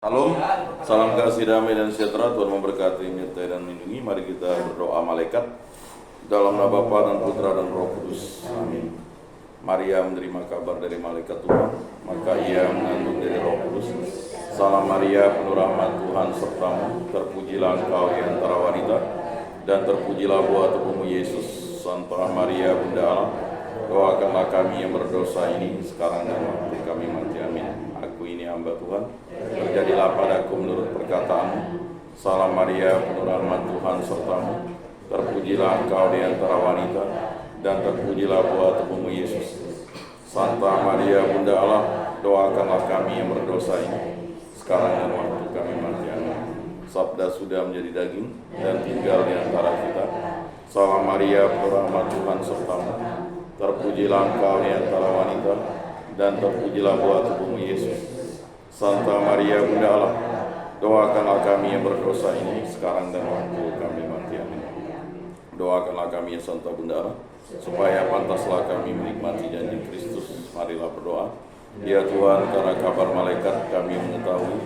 Salam, salam kasih damai dan sejahtera. Tuhan memberkati, menyertai dan melindungi. Mari kita berdoa malaikat dalam nama Bapa dan Putra dan Roh Kudus. Amin. Maria menerima kabar dari malaikat Tuhan, maka ia mengandung dari Roh Kudus. Salam Maria, penuh rahmat Tuhan sertamu, terpujilah engkau di antara wanita, dan terpujilah buah tubuhmu Yesus. Santa Maria, Bunda Allah, doakanlah kami yang berdosa ini sekarang dan waktu kami mati. Amin. Aku ini hamba Tuhan, terjadilah padaku menurut perkataanmu. Salam Maria, penuh rahmat Tuhan sertamu, terpujilah engkau di antara wanita, dan terpujilah buah tubuhmu Yesus. Santa Maria, Bunda Allah, doakanlah kami yang berdosa ini sekarang dan waktu kami mati. Amin. Sabda sudah menjadi daging dan tinggal di antara kita. Salam Maria, penuh rahmat Tuhan sertamu, terpujilah engkau di antara wanita, dan terpujilah buah tubuhmu Yesus. Santa Maria, Bunda Allah, doakanlah kami yang berdosa ini sekarang dan waktu kami mati. Amin. Doakanlah kami ya Santa Bunda Allah, supaya pantaslah kami menikmati janji Kristus. Marilah berdoa. Ya Tuhan, karena kabar malaikat kami mengetahui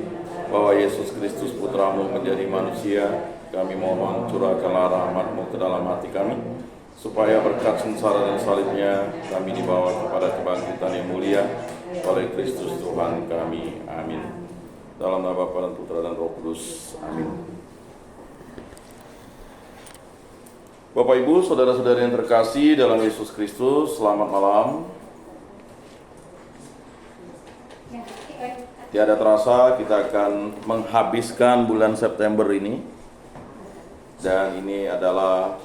bahwa Yesus Kristus Putramu menjadi manusia, kami mohon curahkanlah rahmat-Mu ke dalam hati kami, supaya berkat sengsara dan salibnya kami dibawa kepada kebangkitan yang mulia oleh Kristus Tuhan kami. Amin. Dalam nama Bapa dan Putra dan Roh Kudus. Amin. Bapak Ibu, saudara-saudari yang terkasih dalam Yesus Kristus, selamat malam. Tiada terasa kita akan menghabiskan bulan September ini, dan ini adalah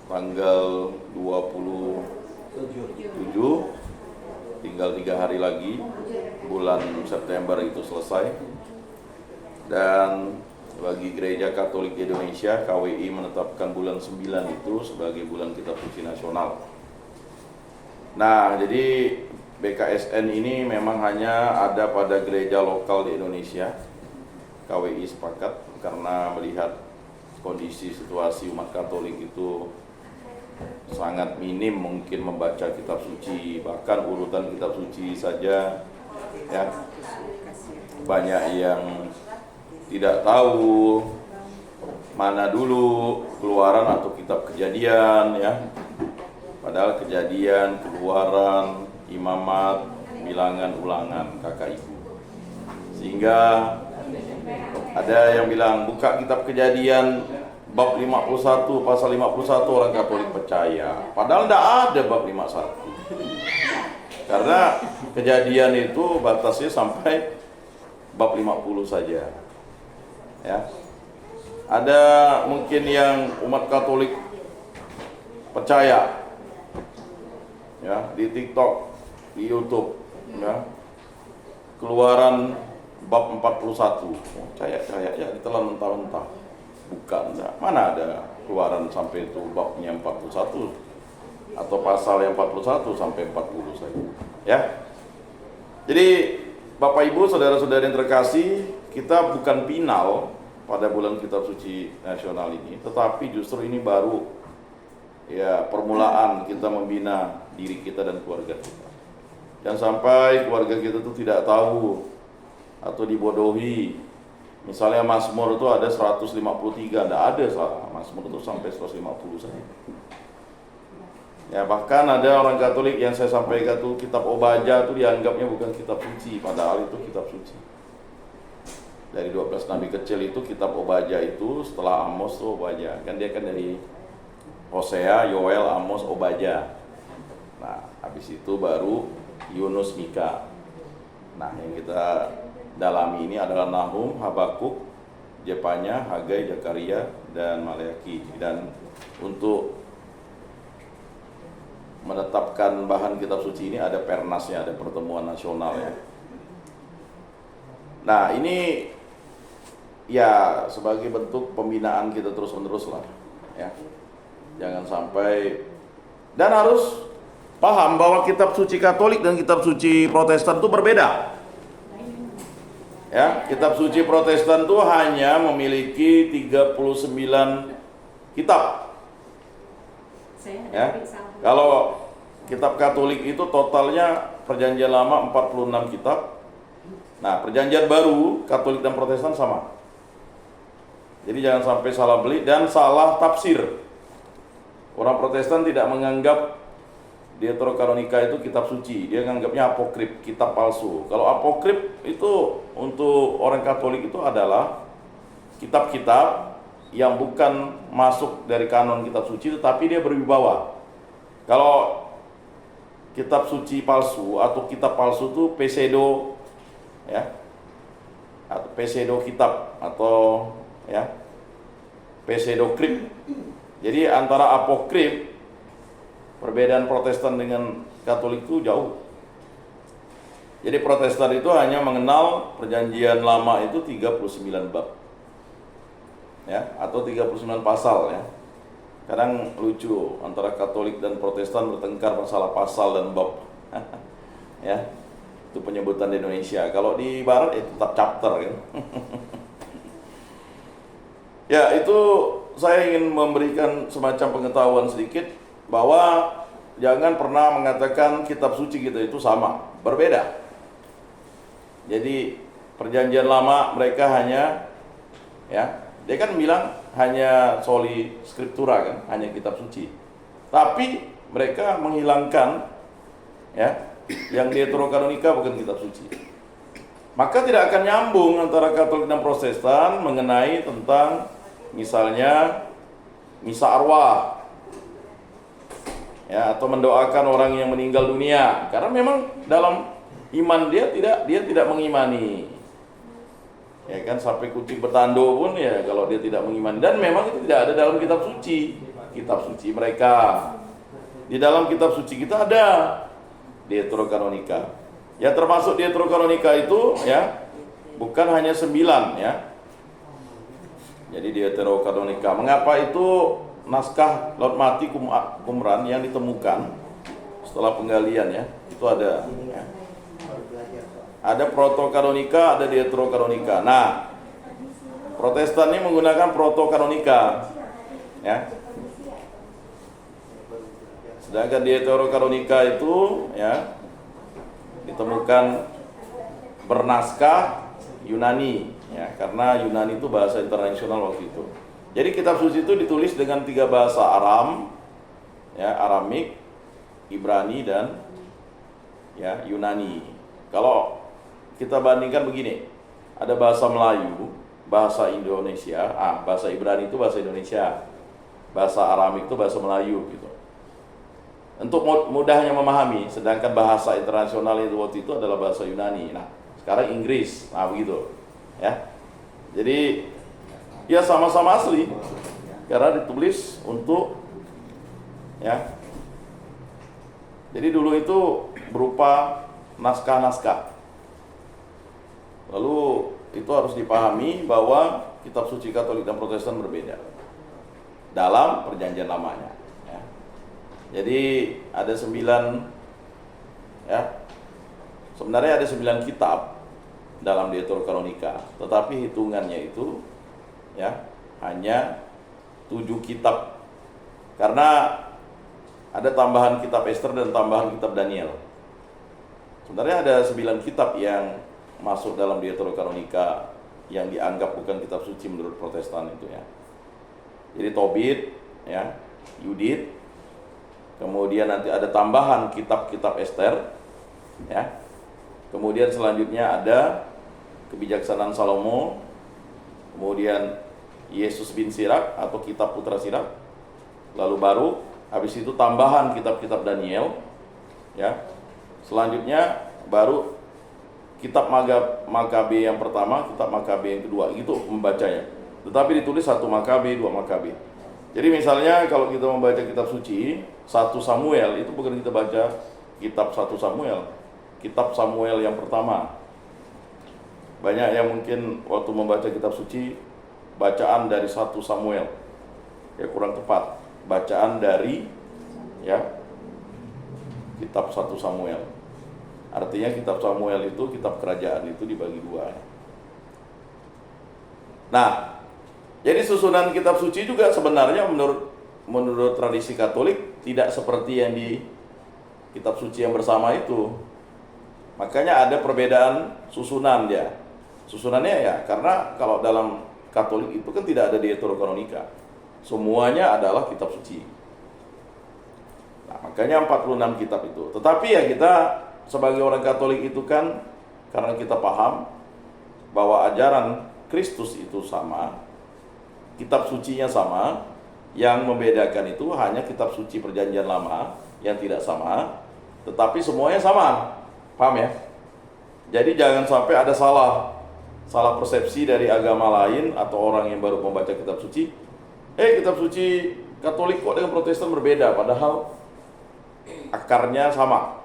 tanggal 27, tinggal 3 hari lagi bulan September itu selesai. Dan bagi Gereja Katolik Indonesia, KWI menetapkan bulan 9 itu sebagai bulan Kitab Suci Nasional. Nah, jadi BKSN ini memang hanya ada pada gereja lokal di Indonesia. KWI sepakat karena melihat kondisi situasi umat Katolik itu sangat minim mungkin membaca kitab suci, bahkan urutan kitab suci saja ya banyak yang tidak tahu mana dulu Keluaran atau kitab Kejadian ya. Padahal Kejadian, Keluaran, Imamat, Bilangan, Ulangan, kakak ibu. Sehingga ada yang bilang buka kitab Kejadian bab 51, pasal 51 orang Katolik percaya. Padahal tidak ada bab 51. Karena Kejadian itu batasnya sampai bab 50 saja. Ya. Ada mungkin yang umat Katolik percaya ya di TikTok, di YouTube ya. Keluaran bab 41. Percaya ya ditelan mentah-mentah. Bukan, enggak. Mana ada Keluaran sampai itu babnya 41 atau pasal yang 41 sampai 40 saja. Ya. Jadi Bapak Ibu, saudara-saudari yang terkasih, kita bukan final pada bulan Kitab Suci Nasional ini, tetapi justru ini baru ya permulaan kita membina diri kita dan keluarga kita. Jangan sampai keluarga kita itu tidak tahu atau dibodohi. Misalnya Mazmur itu ada 153, tidak ada salah. Mazmur itu sampai 150 saja. Ya, bahkan ada orang Katolik yang saya sampaikan tuh kitab Obaja itu dianggapnya bukan kitab suci, padahal itu kitab suci. Dari 12 nabi kecil itu kitab Obaja itu setelah Amos tuh Obaja. Kan dia kan dari Hosea, Yoel, Amos, Obaja. Nah, habis itu baru Yunus, Mika. Nah, yang kita dalami ini adalah Nahum, Habakuk, Jepanya, Hagai, Zakaria, dan Maleaki. Dan untuk menetapkan bahan kitab suci ini ada pernasnya, ada pertemuan nasional ya. Nah, ini ya sebagai bentuk pembinaan kita terus-menerus lah ya. Jangan sampai, dan harus paham bahwa kitab suci Katolik dan kitab suci Protestan itu berbeda. Ya, kitab suci Protestan itu hanya memiliki 39 kitab. Ya. Kalau kitab Katolik itu totalnya Perjanjian Lama 46 kitab, Nah, perjanjian baru Katolik dan Protestan sama. Jadi jangan sampai salah beli dan salah tafsir. Orang Protestan tidak menganggap Deuterokanonika itu kitab suci, dia menganggapnya apokrif, kitab palsu. Kalau apokrif itu untuk orang Katolik itu adalah kitab-kitab yang bukan masuk dari kanon kitab suci, tetapi dia berwibawa. Kalau kitab suci palsu atau kitab palsu itu pseudo, ya, atau pseudo kitab atau ya pseudokrypt. Jadi antara apokrif, perbedaan Protestan dengan Katolik itu jauh. Jadi Protestan itu hanya mengenal perjanjian lama itu 39 bab. Ya, atau 39 pasal ya. Kadang lucu antara Katolik dan Protestan bertengkar masalah pasal dan bab. Ya. Itu penyebutan di Indonesia. Kalau di barat itu tetap chapter kan. Ya, itu saya ingin memberikan semacam pengetahuan sedikit bahwa jangan pernah mengatakan kitab suci kita itu sama, berbeda. Jadi perjanjian lama mereka hanya, ya, dia kan bilang hanya soli scriptura kan, hanya kitab suci. Tapi mereka menghilangkan, ya, yang Deuterokanonika bukan kitab suci. Maka tidak akan nyambung antara Katolik dan Protestan mengenai tentang misalnya misa arwah, ya, atau mendoakan orang yang meninggal dunia, karena memang dalam iman dia tidak mengimani, ya kan, sampai kucing bertanduk pun ya kalau dia tidak mengimani, dan memang itu tidak ada dalam kitab suci mereka. Di dalam kitab suci kita ada Deuterokanonika, ya, termasuk Deuterokanonika itu ya bukan hanya 9 ya. Jadi Deuterokanonika, mengapa itu naskah Laut Mati Qumran yang ditemukan setelah penggalian ya, itu ada ya. Ada Protokanonika, ada Deuterokanonika. Nah, Protestan ini menggunakan Protokanonika ya. Sedangkan Deuterokanonika itu ya ditemukan bernaskah Yunani ya, karena Yunani itu bahasa internasional waktu itu. Jadi kitab suci itu ditulis dengan 3 bahasa Aram, ya, Aramik, Ibrani dan ya Yunani. Kalau kita bandingkan begini, ada bahasa Melayu, bahasa Indonesia, bahasa Ibrani itu bahasa Indonesia, bahasa Aramik itu bahasa Melayu gitu. Untuk mudahnya memahami, sedangkan bahasa internasional itu waktu itu adalah bahasa Yunani. Nah, sekarang Inggris, nah begitu, ya. Jadi ya sama-sama asli, karena ditulis untuk ya. Jadi dulu itu berupa naskah-naskah. Lalu itu harus dipahami bahwa kitab suci Katolik dan Protestan berbeda dalam perjanjian lamanya. Ya. Jadi ada 9 ya. Sebenarnya ada 9 kitab dalam Deuterokanonika, tetapi hitungannya itu ya hanya 7 kitab, karena ada tambahan kitab Ester dan tambahan kitab Daniel. Sebenarnya ada 9 kitab yang masuk dalam Deuterokanonika yang dianggap bukan kitab suci menurut Protestan itu ya. Jadi Tobit ya, Yudit, kemudian nanti ada tambahan kitab-kitab Ester ya. Kemudian selanjutnya ada Kebijaksanaan Salomo, kemudian Yesus bin Sirak atau kitab Putra Sirak, lalu baru habis itu tambahan kitab-kitab Daniel ya. Selanjutnya baru kitab Makabe yang pertama, kitab Makabe yang kedua, gitu membacanya. Tetapi ditulis 1 Makabe, 2 Makabe. Jadi misalnya kalau kita membaca kitab suci 1 Samuel, itu bukan kita baca kitab 1 Samuel, kitab Samuel yang pertama. Banyak yang mungkin waktu membaca kitab suci bacaan dari 1 Samuel, ya kurang tepat. Bacaan dari ya kitab 1 Samuel. Artinya kitab Samuel itu, kitab kerajaan itu dibagi 2. Nah, jadi susunan kitab suci juga sebenarnya menurut tradisi Katolik tidak seperti yang di kitab suci yang bersama itu. Makanya ada perbedaan susunan dia. Susunannya ya, karena kalau dalam Katolik itu kan tidak ada Deuterokanonika. Semuanya adalah kitab suci. Nah, makanya 46 kitab itu. Tetapi ya kita sebagai orang Katolik itu kan, karena kita paham bahwa ajaran Kristus itu sama, kitab sucinya sama, yang membedakan itu hanya kitab suci Perjanjian Lama yang tidak sama, tetapi semuanya sama. Paham ya? Jadi jangan sampai ada salah persepsi dari agama lain atau orang yang baru membaca kitab suci. Kitab suci Katolik kok dengan Protestan berbeda, padahal akarnya sama.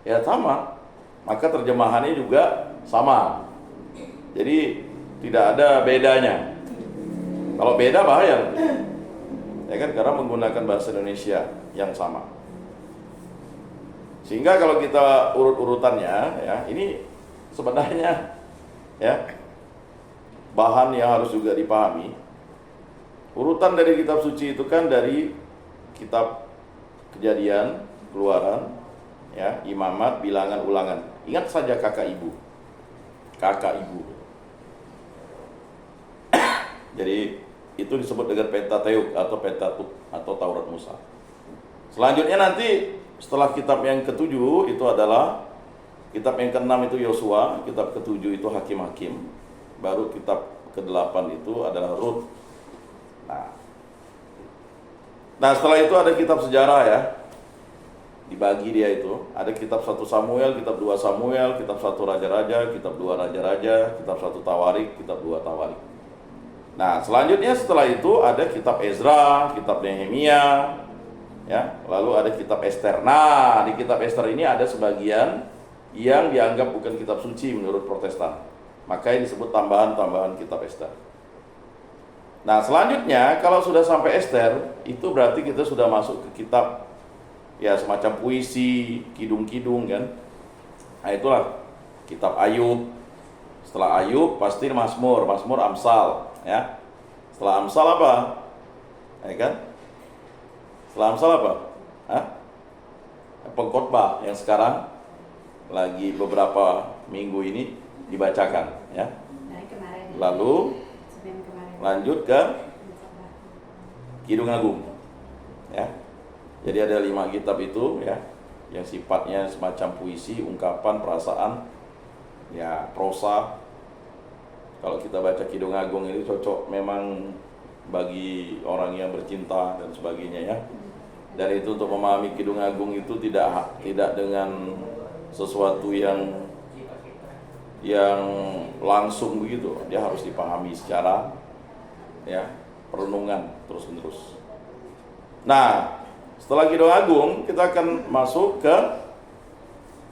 Ya sama, maka terjemahannya juga sama. Jadi tidak ada bedanya. Kalau beda bahaya, ya kan, karena menggunakan bahasa Indonesia yang sama. Sehingga kalau kita urut-urutannya, ya ini sebenarnya ya bahan yang harus juga dipahami. Urutan dari kitab suci itu kan dari kitab Kejadian, Keluaran, ya, Imamat, Bilangan, Ulangan. Ingat saja kakak ibu. Jadi itu disebut dengan Pentateuch atau Pentateuch atau Taurat Musa. Selanjutnya nanti setelah kitab yang ketujuh itu adalah kitab yang keenam itu Yosua, kitab ketujuh itu Hakim-Hakim, baru kitab kedelapan itu adalah Rut. Nah setelah itu ada kitab sejarah ya, dibagi dia itu. Ada kitab 1 Samuel, kitab 2 Samuel, kitab 1 Raja-Raja, kitab 2 Raja-Raja, kitab 1 Tawarik, kitab 2 Tawarik. Nah selanjutnya setelah itu ada kitab Ezra, kitab Nehemia, ya, lalu ada kitab Ester. Nah di kitab Ester ini ada sebagian yang dianggap bukan kitab suci menurut Protestan, makanya disebut tambahan-tambahan kitab Ester. Nah selanjutnya kalau sudah sampai Ester, itu berarti kita sudah masuk ke kitab ya semacam puisi, kidung-kidung kan. Nah itulah kitab Ayub. Setelah Ayub pasti Mazmur, Amsal, ya. Setelah Amsal apa? Ya kan? Setelah Amsal apa? Pengkhotbah yang sekarang lagi beberapa minggu ini dibacakan, ya. Lalu lanjut ke Kidung Agung, ya. Jadi ada 5 kitab itu, ya, yang sifatnya semacam puisi, ungkapan, perasaan, ya, prosa. Kalau kita baca Kidung Agung ini cocok memang bagi orang yang bercinta dan sebagainya, ya. Dan itu untuk memahami Kidung Agung itu tidak dengan sesuatu yang langsung begitu. Dia harus dipahami secara, ya, perenungan terus-menerus. Nah, setelah Kidung Agung kita akan masuk ke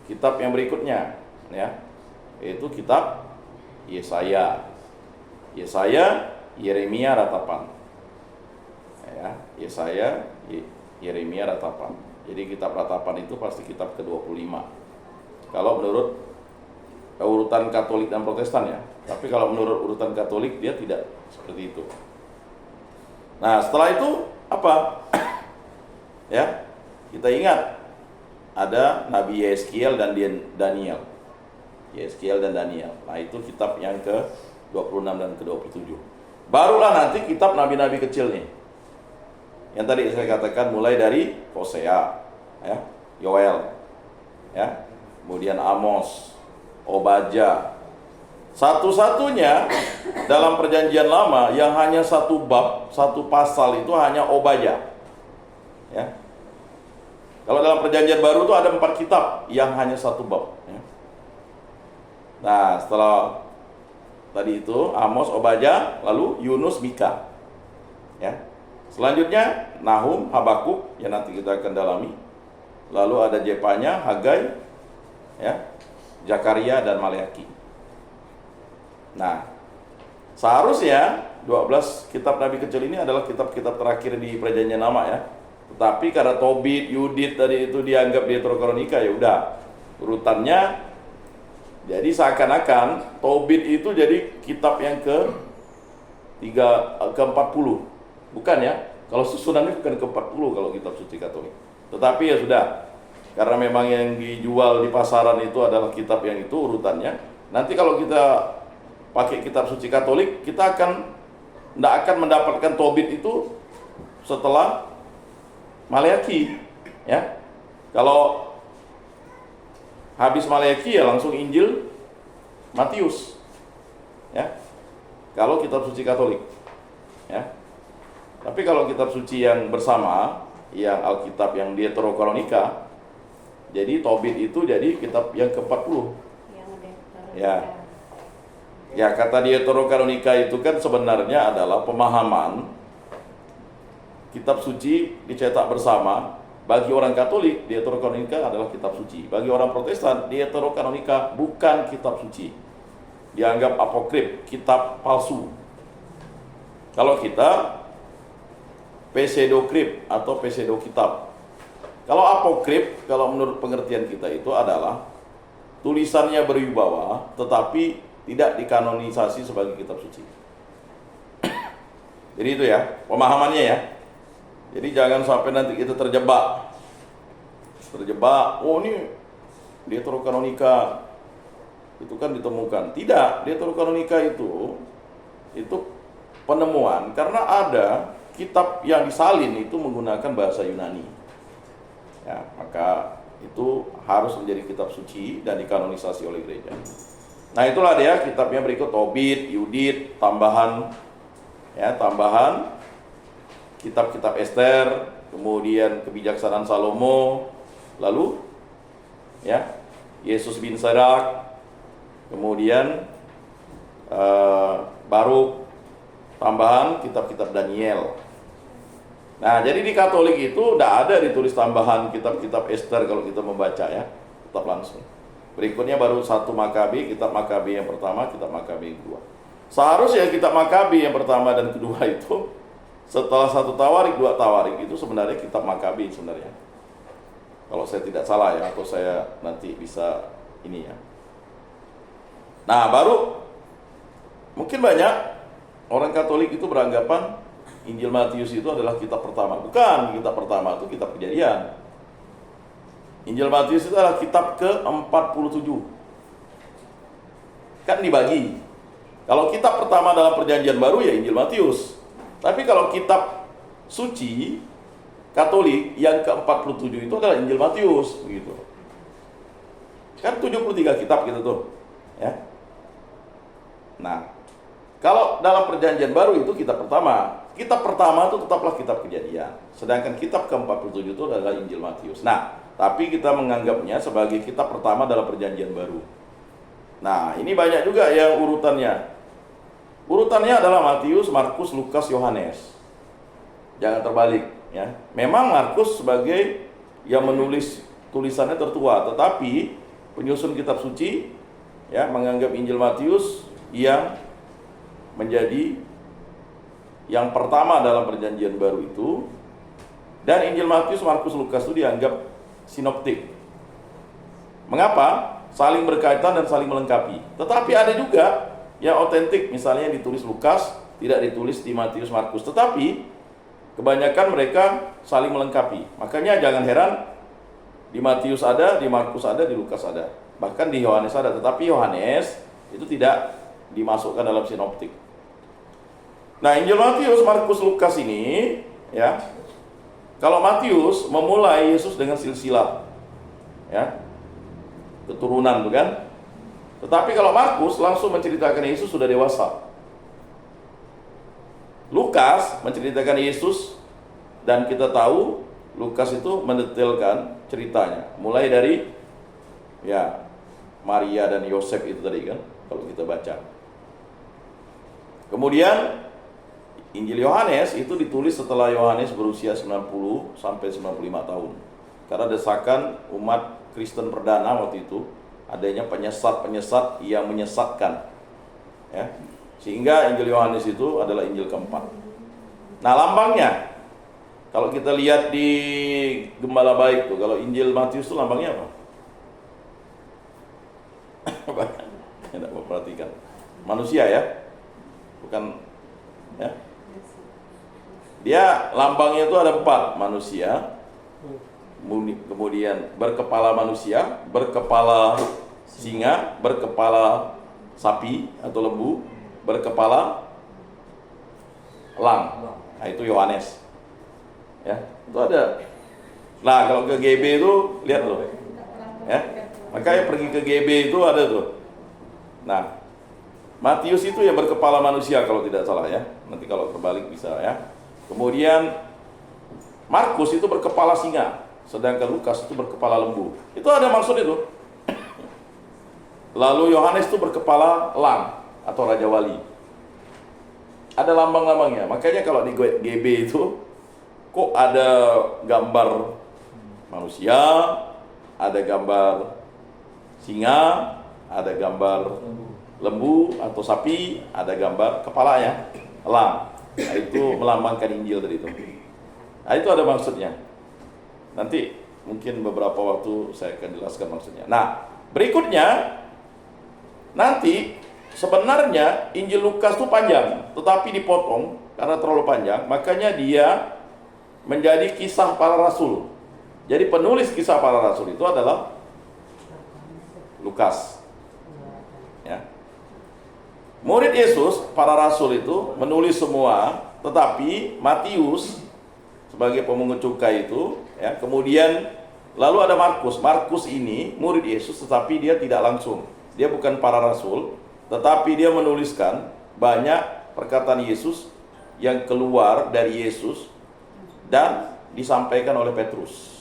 kitab yang berikutnya, ya, yaitu kitab Yesaya, Yeremia, Ratapan, ya, Yesaya, Yeremia, Ratapan. Jadi kitab Ratapan itu pasti kitab ke-25 kalau menurut urutan Katolik dan Protestan, ya. Tapi kalau menurut urutan Katolik dia tidak seperti itu. Nah setelah itu apa? Ya, kita ingat ada Nabi Yeskiel dan Daniel. Nah itu kitab yang ke-26 dan ke-27. Barulah nanti kitab nabi-nabi kecil nih, yang tadi saya katakan, mulai dari Hosea, ya, Yoel, ya, kemudian Amos, Obadja. Satu-satunya dalam Perjanjian Lama yang hanya satu bab, satu pasal itu hanya Obadja, ya. Kalau dalam Perjanjian Baru itu ada 4 kitab yang hanya satu bab, ya. Nah setelah tadi itu Amos, Obadja, lalu Yunus, Mika, ya. Selanjutnya Nahum, Habakuk yang nanti kita akan dalami. Lalu ada Jepanya, Hagai, ya, Zakaria dan Maleaki. Nah, seharusnya 12 kitab nabi kecil ini adalah kitab-kitab terakhir di Perjanjian Lama, ya. Tetapi karena Tobit, Yudit tadi itu dianggap Deuterokanonika, ya udah urutannya. Jadi seakan-akan Tobit itu jadi kitab yang ke-40. Bukan, ya. Kalau susunannya bukan ke-40 kalau kitab suci Katolik. Tetapi ya sudah, karena memang yang dijual di pasaran itu adalah kitab yang itu urutannya. Nanti kalau kita pakai kitab suci Katolik, kita tidak akan mendapatkan Tobit itu setelah Maleakhi, ya. Kalau habis Maleakhi ya langsung Injil Matius, ya. Kalau kitab suci Katolik, ya. Tapi kalau kitab suci yang bersama, yang Alkitab yang Deuterokanonika, jadi Tobit itu jadi kitab yang ke-40. Ya. Ya, kata Deuterokanonika itu kan sebenarnya adalah pemahaman kitab suci dicetak bersama. Bagi orang Katolik, Deuterokanonika adalah kitab suci. Bagi orang Protestan, Deuterokanonika bukan kitab suci. Dianggap apokrif, kitab palsu. Kalau kita pseudokrip atau pseudo kitab. Kalau apokrif, kalau menurut pengertian kita itu adalah tulisannya berwibawa tetapi tidak dikanonisasi sebagai kitab suci. Jadi itu ya, pemahamannya ya. Jadi jangan sampai nanti kita terjebak, oh ini Deuterokanonika itu kan ditemukan. Tidak, Deuterokanonika itu penemuan karena ada kitab yang disalin itu menggunakan bahasa Yunani. Ya, maka itu harus menjadi kitab suci dan dikanonisasi oleh gereja. Nah, itulah dia kitabnya berikut: Tobit, Yudit, tambahan kitab-kitab Ester, kemudian kebijaksanaan Salomo, lalu ya Yesus bin Sirak, kemudian Baruk, tambahan kitab-kitab Daniel. Nah, jadi di Katolik itu tidak ada ditulis tambahan kitab-kitab Ester kalau kita membaca ya, tetap langsung. Berikutnya baru satu Makabi, kitab Makabi yang pertama, kitab Makabi yang kedua. Seharusnya kitab Makabi yang pertama dan kedua itu setelah satu Tawarik, dua Tawarik itu sebenarnya kitab Makabi sebenarnya. Kalau saya tidak salah ya, atau saya nanti bisa ini ya. Nah, baru mungkin banyak orang Katolik itu beranggapan Injil Matius itu adalah kitab pertama. Bukan, kitab pertama itu kitab Kejadian. Injil Matius itu adalah kitab ke-47. Kan dibagi. Kalau kitab pertama dalam Perjanjian Baru ya Injil Matius. Tapi kalau kitab suci Katolik yang ke-47 itu adalah Injil Matius, begitu. Kan 73 kitab gitu tuh, ya. Nah, kalau dalam Perjanjian Baru itu kitab pertama. Kitab pertama itu tetaplah kitab Kejadian. Sedangkan kitab ke-47 itu adalah Injil Matius. Nah, tapi kita menganggapnya sebagai kitab pertama dalam Perjanjian Baru. Nah, ini banyak juga yang urutannya. Urutannya adalah Matius, Markus, Lukas, Yohanes. Jangan terbalik ya. Memang Markus sebagai yang menulis tulisannya tertua, tetapi penyusun kitab suci ya menganggap Injil Matius yang menjadi yang pertama dalam Perjanjian Baru itu, dan Injil Matius, Markus, Lukas itu dianggap sinoptik. Mengapa? Saling berkaitan dan saling melengkapi. Tetapi ada juga yang otentik, misalnya ditulis Lukas, tidak ditulis di Matius, Markus. Tetapi kebanyakan mereka saling melengkapi. Makanya jangan heran di Matius ada, di Markus ada, di Lukas ada. Bahkan di Yohanes ada. Tetapi Yohanes itu tidak dimasukkan dalam sinoptik. Nah, Injil Matius, Markus, Lukas ini ya, kalau Matius memulai Yesus dengan silsilah ya, keturunan bukan? Tetapi kalau Markus langsung menceritakan Yesus sudah dewasa. Lukas menceritakan Yesus, dan kita tahu Lukas itu mendetailkan ceritanya, mulai dari ya Maria dan Yosef itu tadi kan, kalau kita baca. Kemudian Injil Yohanes itu ditulis setelah Yohanes berusia 90 sampai 95 tahun. Karena desakan umat Kristen perdana waktu itu, adanya penyesat-penyesat yang menyesatkan ya. Sehingga Injil Yohanes itu adalah Injil keempat. Nah, lambangnya kalau kita lihat di Gembala Baik tuh, kalau Injil Matius itu lambangnya apa? Tidak memperhatikan. Manusia ya. Bukan ya. Dia lambangnya itu ada 4, manusia, kemudian berkepala manusia, berkepala singa, berkepala sapi atau lembu, berkepala elang. Nah, itu Yohanes. Ya, itu ada. Nah, kalau ke GB itu lihat tuh. Ya. Makanya pergi ke GB itu ada tuh. Nah, Matius itu yang berkepala manusia kalau tidak salah ya. Nanti kalau terbalik bisa ya. Kemudian Markus itu berkepala singa, sedangkan Lukas itu berkepala lembu. Itu ada maksud itu. Lalu Yohanes itu berkepala elang atau raja wali. Ada lambang-lambangnya. Makanya kalau di GB itu kok ada gambar manusia, ada gambar singa, ada gambar lembu atau sapi, ada gambar kepalanya elang. Nah, itu melambangkan Injil dari itu. Nah, itu ada maksudnya. Nanti mungkin beberapa waktu saya akan jelaskan maksudnya. Nah, berikutnya nanti sebenarnya Injil Lukas itu panjang, tetapi dipotong karena terlalu panjang, makanya dia menjadi kisah para rasul. Jadi penulis kisah para rasul itu adalah Lukas. Ya. Murid Yesus, para rasul itu menulis semua, tetapi Matius sebagai pemungut cukai itu, ya, kemudian lalu ada Markus. Markus ini murid Yesus, tetapi dia tidak langsung. Dia bukan para rasul, tetapi dia menuliskan banyak perkataan Yesus yang keluar dari Yesus dan disampaikan oleh Petrus.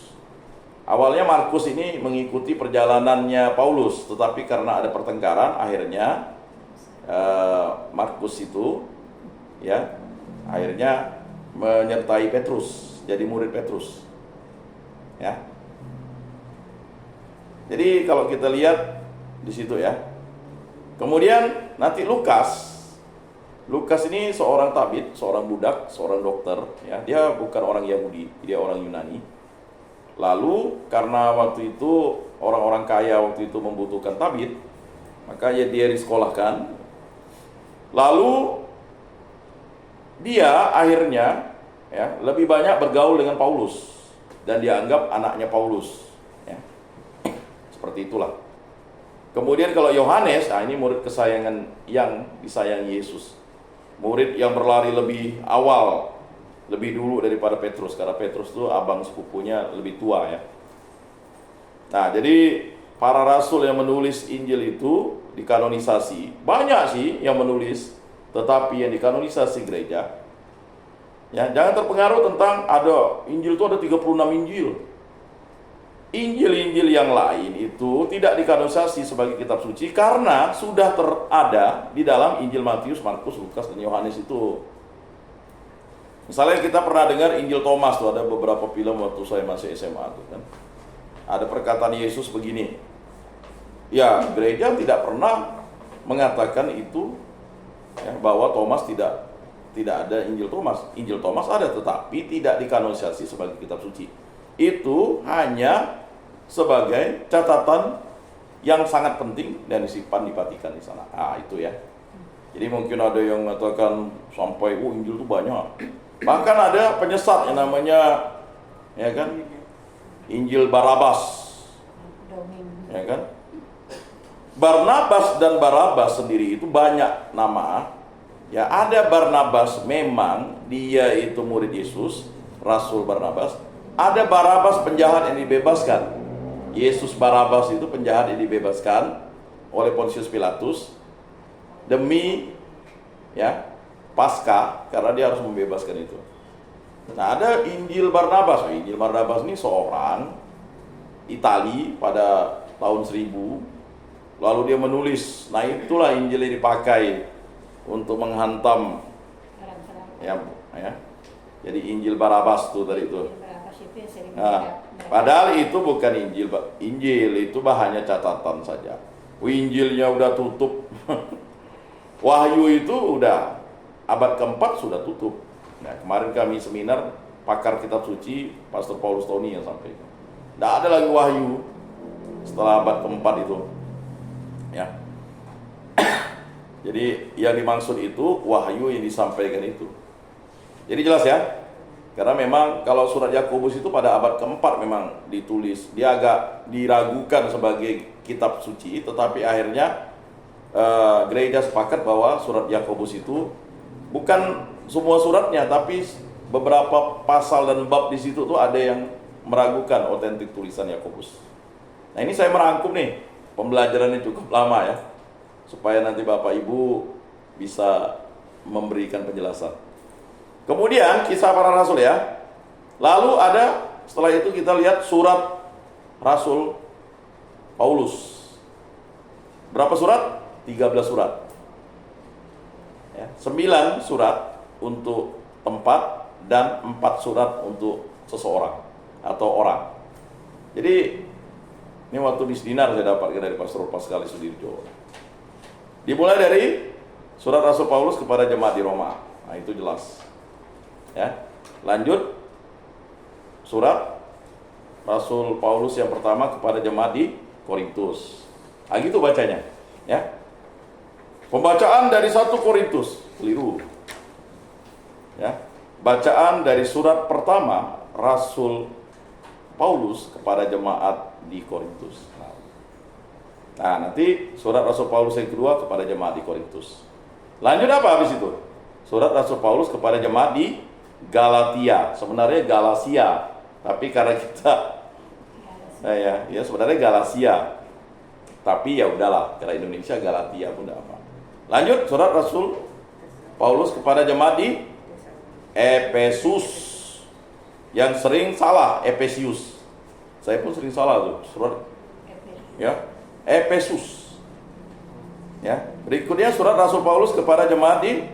Awalnya Markus ini mengikuti perjalanannya Paulus, tetapi karena ada pertengkaran, akhirnya Markus itu, ya, akhirnya menyertai Petrus, jadi murid Petrus. Ya. Jadi kalau kita lihat di situ ya. Kemudian nanti Lukas ini seorang tabib, seorang budak, seorang dokter, ya. Dia bukan orang Yahudi, dia orang Yunani. Lalu karena waktu itu orang-orang kaya waktu itu membutuhkan tabib, maka dia disekolahkan. Lalu dia akhirnya, ya, lebih banyak bergaul dengan Paulus dan dianggap anaknya Paulus, ya. Seperti itulah. Kemudian kalau Yohanes, nah ini murid kesayangan yang disayangi Yesus. Murid yang berlari lebih awal, lebih dulu daripada Petrus, karena Petrus itu abang sepupunya lebih tua, ya. Nah, jadi para rasul yang menulis Injil itu dikanonisasi. Banyak sih yang menulis, tetapi yang dikanonisasi gereja, ya, jangan terpengaruh tentang ada Injil itu ada 36 Injil. Injil-injil yang lain itu tidak dikanonisasi sebagai kitab suci karena sudah terada di dalam Injil Matius, Markus, Lukas, dan Yohanes itu. Misalnya kita pernah dengar Injil Thomas tuh, ada beberapa film waktu saya masih SMA tuh kan. Ada perkataan Yesus begini. Ya, gereja tidak pernah mengatakan itu, ya, bahwa Thomas tidak ada Injil Thomas. Injil Thomas ada, tetapi tidak dikanonisasi sebagai kitab suci. Itu hanya sebagai catatan yang sangat penting dan disimpan dipatikan di sana. Ah, itu ya. Jadi mungkin ada yang mengatakan sampai Injil itu banyak. Bahkan ada penyesat yang namanya, ya kan, Injil Barabas. Ya kan? Barnabas dan Barabas sendiri itu banyak nama. Ya, ada Barnabas memang dia itu murid Yesus, Rasul Barnabas. Ada Barabas penjahat yang dibebaskan. Yesus Barabas itu penjahat yang dibebaskan oleh Pontius Pilatus demi, ya, Paskah, karena dia harus membebaskan itu. Nah, ada Injil Barnabas. Injil Barnabas ini seorang Itali pada tahun 1000. Lalu dia menulis. Nah, itulah Injil yang dipakai untuk menghantam, ya. Jadi Injil Barabas tuh tadi itu. Nah, padahal itu bukan Injil. Injil itu hanya catatan saja. Injilnya udah tutup. Wahyu itu udah abad keempat sudah tutup. Nah, kemarin kami seminar pakar kitab suci, Pastor Paulus Tony yang sampaikan. Tidak ada lagi wahyu setelah abad keempat itu, ya. Jadi yang dimaksud itu wahyu yang disampaikan itu. Jadi jelas ya. Karena memang kalau surat Yakobus itu pada abad keempat memang ditulis. Dia agak diragukan sebagai kitab suci, tetapi akhirnya gereja sepakat bahwa surat Yakobus itu bukan semua suratnya, tapi beberapa pasal dan bab di situ tuh ada yang meragukan otentik tulisan Yakobus. Nah, ini saya merangkum nih, pembelajarannya cukup lama ya, supaya nanti Bapak Ibu bisa memberikan penjelasan. Kemudian kisah para rasul ya. Lalu ada, setelah itu kita lihat surat Rasul Paulus. Berapa surat? 13 surat. Ya, 9 surat untuk tempat dan 4 surat untuk seseorang atau orang. Jadi ini waktu di Sedinar saya dapatkan dari Pastor Pascal Sudirjo. Dimulai dari surat Rasul Paulus kepada jemaat di Roma. Nah, itu jelas. Ya. Lanjut surat Rasul Paulus yang pertama kepada jemaat di Korintus. Nah, gitu bacanya, ya. Pembacaan dari 1 Korintus, keliru. Ya. Bacaan dari surat pertama Rasul Paulus kepada jemaat di Korintus. Nah, nanti surat Rasul Paulus yang kedua kepada jemaat di Korintus. Lanjut apa habis itu? Surat Rasul Paulus kepada jemaat di Galatia. Sebenarnya Galasia, tapi karena kita ya sebenarnya Galasia. Tapi ya udahlah, karena Indonesia Galatia pun enggak apa. Lanjut surat Rasul Paulus kepada jemaat di Efesus. Yang sering salah Efesius. Saya pun sering salah tuh surat ya, Efesus. Ya, berikutnya surat Rasul Paulus kepada jemaat di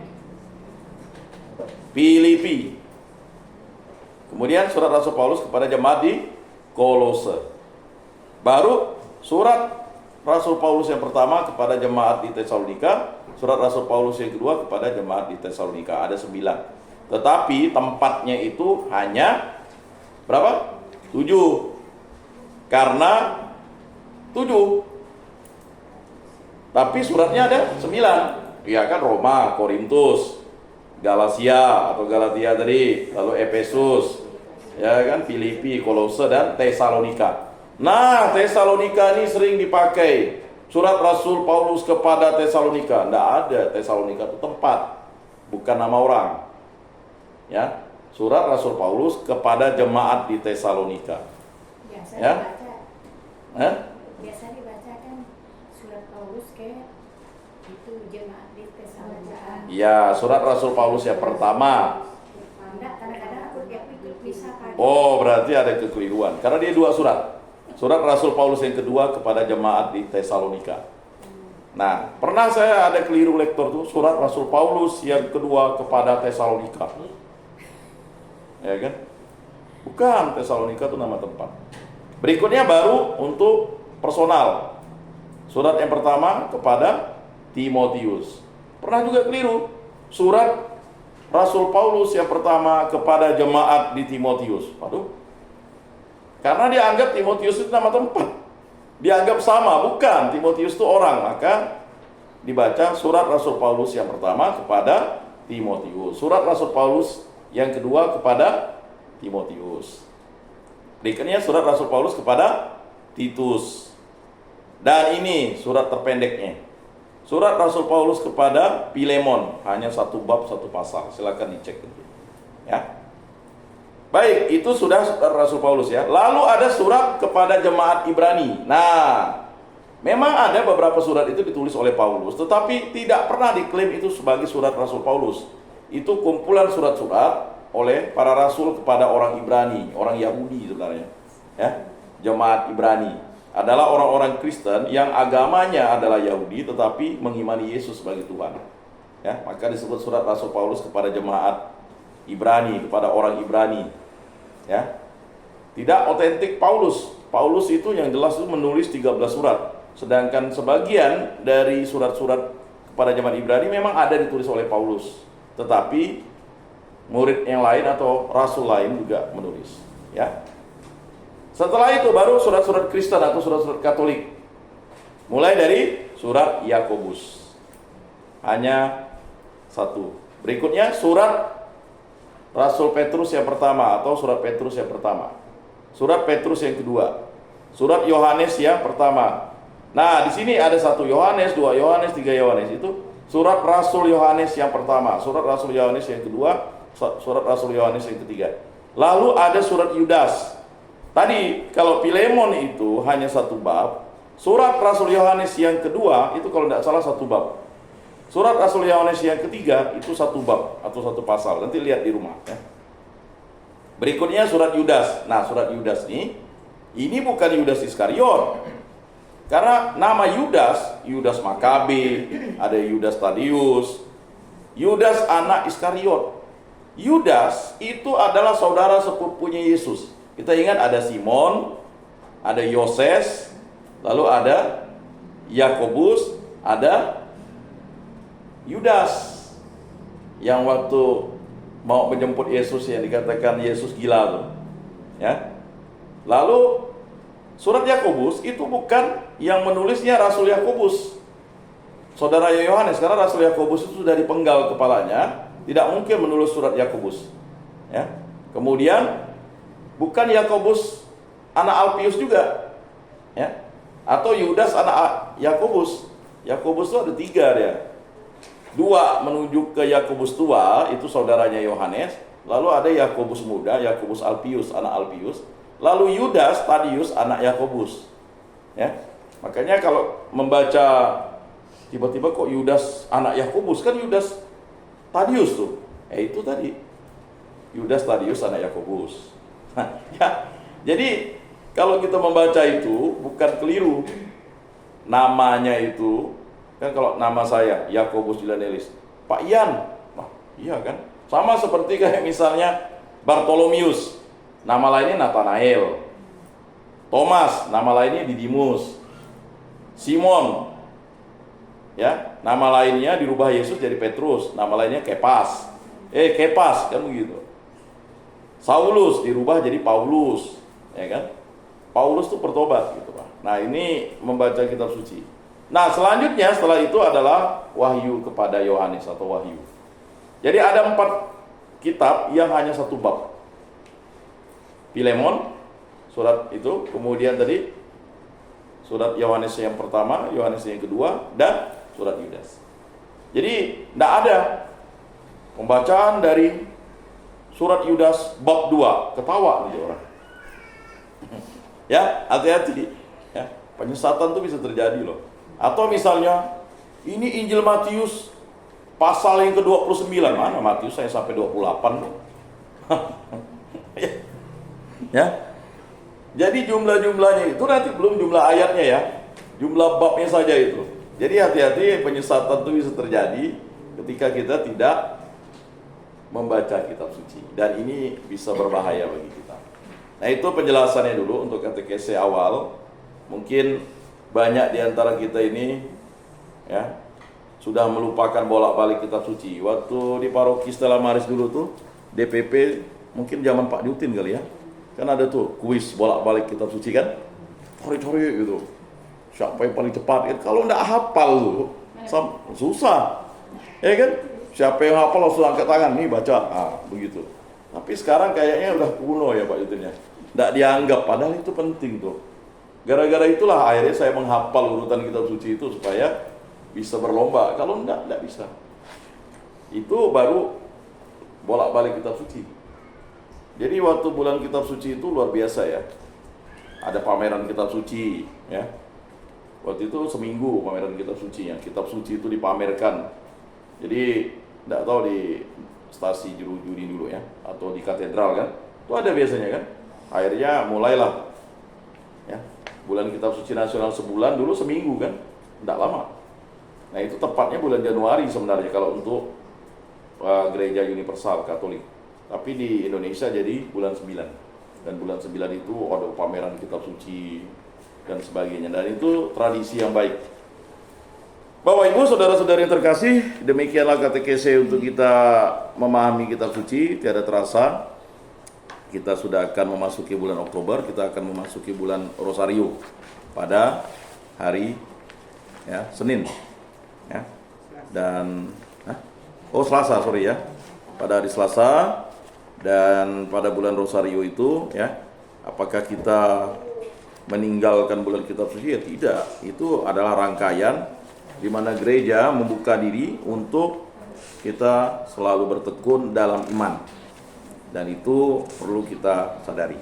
Filipi. Kemudian surat Rasul Paulus kepada jemaat di Kolose. Baru surat Rasul Paulus yang pertama kepada jemaat di Tesalonika, surat Rasul Paulus yang kedua kepada jemaat di Tesalonika. Ada 9. Tetapi tempatnya itu hanya berapa? 7. Karena 7. Tapi suratnya ada 9. Ya kan, Roma, Korintus, Galatia atau Galatia tadi, lalu Efesus, ya kan, Filipi, Kolose dan Tesalonika. Nah, Tesalonika ini sering dipakai. Surat Rasul Paulus kepada Tesalonika. Tidak ada, Tesalonika itu tempat, bukan nama orang. Ya, surat Rasul Paulus kepada jemaat di Tesalonika. Biasa Ya. dibaca. Biasa dibacakan surat Paulus ke itu jemaat di Tesalonika. Ya, surat Rasul Paulus yang pertama. Enggak, kadang-kadang aku itu bisa pakai. Oh, berarti ada kekeliruan. Karena dia 2 surat. Surat Rasul Paulus yang kedua kepada jemaat di Tesalonika. Nah, pernah saya ada keliru lektor tuh, surat Rasul Paulus yang kedua kepada Tesalonika. Ya kan? Bukan, Tesalonika itu nama tempat. Berikutnya baru untuk personal. Surat yang pertama kepada Timotius. Pernah juga keliru. Surat Rasul Paulus yang pertama kepada jemaat di Timotius. Waduh. Karena dianggap Timotius itu nama tempat. Dianggap sama, bukan. Timotius itu orang, maka dibaca surat Rasul Paulus yang pertama kepada Timotius. Surat Rasul Paulus yang kedua kepada Timotius. Berikutnya surat Rasul Paulus kepada Titus. Dan ini surat terpendeknya. Surat Rasul Paulus kepada Filemon, hanya 1 bab 1 pasal. Silakan dicek itu. Ya. Baik, itu sudah surat Rasul Paulus ya. Lalu ada surat kepada jemaat Ibrani. Nah, memang ada beberapa surat itu ditulis oleh Paulus, tetapi tidak pernah diklaim itu sebagai surat Rasul Paulus. Itu kumpulan surat-surat oleh para rasul kepada orang Ibrani, orang Yahudi sebenarnya. Ya, jemaat Ibrani adalah orang-orang Kristen yang agamanya adalah Yahudi tetapi mengimani Yesus sebagai Tuhan. Ya, maka disebut surat Rasul Paulus kepada jemaat Ibrani, kepada orang Ibrani. Ya. Tidak otentik Paulus. Paulus itu yang jelas itu menulis 13 surat. Sedangkan sebagian dari surat-surat kepada jemaat Ibrani memang ada ditulis oleh Paulus. Tetapi murid yang lain atau rasul lain juga menulis, ya. Setelah itu baru surat-surat Kristen atau surat-surat Katolik. Mulai dari surat Yakobus. Hanya 1. Berikutnya surat Rasul Petrus yang pertama atau surat Petrus yang pertama. Surat Petrus yang kedua. Surat Yohanes yang pertama. Nah, di sini ada 1 Yohanes, 2 Yohanes, 3 Yohanes. Itu surat Rasul Yohanes yang pertama, surat Rasul Yohanes yang kedua, surat Rasul Yohanes yang ketiga. Lalu ada surat Yudas. Tadi kalau Filemon itu hanya 1 bab, surat Rasul Yohanes yang kedua itu kalau tidak salah 1 bab. Surat Rasul Yohanes yang ketiga itu 1 bab atau 1 pasal. Nanti lihat di rumah ya. Berikutnya surat Yudas. Nah, surat Yudas ini bukan Yudas Iskariot. Karena nama Yudas, Yudas Makabe, ada Yudas Tadius, Yudas anak Iskariot. Yudas itu adalah saudara sepupunya Yesus. Kita ingat ada Simon, ada Yoses, lalu ada Yakobus, ada Yudas yang waktu mau menjemput Yesus yang dikatakan Yesus gila tuh. Ya. Lalu surat Yakobus itu bukan yang menulisnya Rasul Yakobus, saudara Yohanes, karena Rasul Yakobus itu sudah dipenggal kepalanya, tidak mungkin menulis surat Yakobus. Ya. Kemudian bukan Yakobus anak Alpius juga, ya, atau Yudas anak Yakobus. Yakobus itu ada 3 dia. 2 menuju ke Yakobus tua, itu saudaranya Yohanes. Lalu ada Yakobus muda, Yakobus Alpius, anak Alpius. Lalu Yudas Tadius, anak Yakobus. Ya, makanya kalau membaca tiba-tiba kok Yudas anak Yakobus, kan Yudas Tadius tuh. Itu tadi Yudas Tadius anak Yakobus. Nah, ya, jadi kalau kita membaca itu bukan keliru. Namanya itu kan, kalau nama saya Yakobus Dilanelis, Pak Ian, nah, iya kan? Sama seperti kayak misalnya Bartolomius, nama lainnya Nathanael. Thomas, nama lainnya Didimus. Simon, ya, nama lainnya dirubah Yesus jadi Petrus, nama lainnya Kepas. Kepas kan begitu. Saulus dirubah jadi Paulus, ya kan? Paulus tuh bertobat gitu, Pak. Nah, ini membaca kitab suci. Nah, selanjutnya setelah itu adalah wahyu kepada Yohanes atau wahyu. Jadi ada 4 kitab yang hanya 1 bab. Filemon, surat itu, kemudian tadi surat Yohanes yang pertama, Yohanes yang kedua, dan surat Yudas. Jadi tidak ada pembacaan dari surat Yudas bab 2, ketawa nanti orang. Ya, hati-hati. Ya, penyesatan itu bisa terjadi loh. Atau misalnya ini Injil Matius pasal yang ke-29, mana Matius saya sampai 28. Ya. Jadi jumlah-jumlahnya itu nanti belum jumlah ayatnya ya. Jumlah babnya saja itu. Jadi hati-hati, penyesatan itu bisa terjadi ketika kita tidak membaca kitab suci, dan ini bisa berbahaya bagi kita. Nah, itu penjelasannya dulu untuk katekese awal. Mungkin banyak di antara kita ini ya sudah melupakan bolak-balik kitab suci. Waktu di paroki Stella Maris dulu tuh DPP, mungkin zaman Pak Dutin kali ya. Kan ada tuh kuis bolak-balik kitab suci kan. Cari-cari gitu. Siapa yang paling cepat? Ya, kalau enggak hafal tuh susah. Ya kan? Siapa yang hafal langsung angkat tangan nih baca. Begitu. Tapi sekarang kayaknya udah kuno ya Pak Dutin ya. Enggak dianggap, padahal itu penting tuh. Gara-gara itulah akhirnya saya menghafal urutan kitab suci itu supaya bisa berlomba. Kalau enggak bisa. Itu baru bolak-balik kitab suci. Jadi waktu bulan kitab suci itu luar biasa ya. Ada pameran kitab suci ya. Waktu itu seminggu pameran kitab suci ya. Kitab suci itu dipamerkan. Jadi enggak tahu di stasi Jurujudi dulu ya, atau di katedral kan. Itu ada biasanya kan. Akhirnya mulailah ya. Bulan kitab suci nasional sebulan, dulu seminggu kan, tidak lama. Nah, itu tepatnya bulan Januari sebenarnya kalau untuk gereja universal Katolik. Tapi di Indonesia jadi bulan 9. Dan bulan 9 itu ada pameran kitab suci dan sebagainya. Dan itu tradisi yang baik. Bapak Ibu, saudara-saudari yang terkasih, demikianlah katekese untuk kita memahami kitab suci. Tiada terasa kita sudah akan memasuki bulan Oktober, kita akan memasuki bulan Rosario pada hari ya, Senin ya. Dan Selasa, pada hari Selasa Dan pada bulan Rosario itu ya, apakah kita meninggalkan bulan kitab suci? Ya tidak. Itu adalah rangkaian di mana gereja membuka diri untuk kita selalu bertekun dalam iman. Dan itu perlu kita sadari.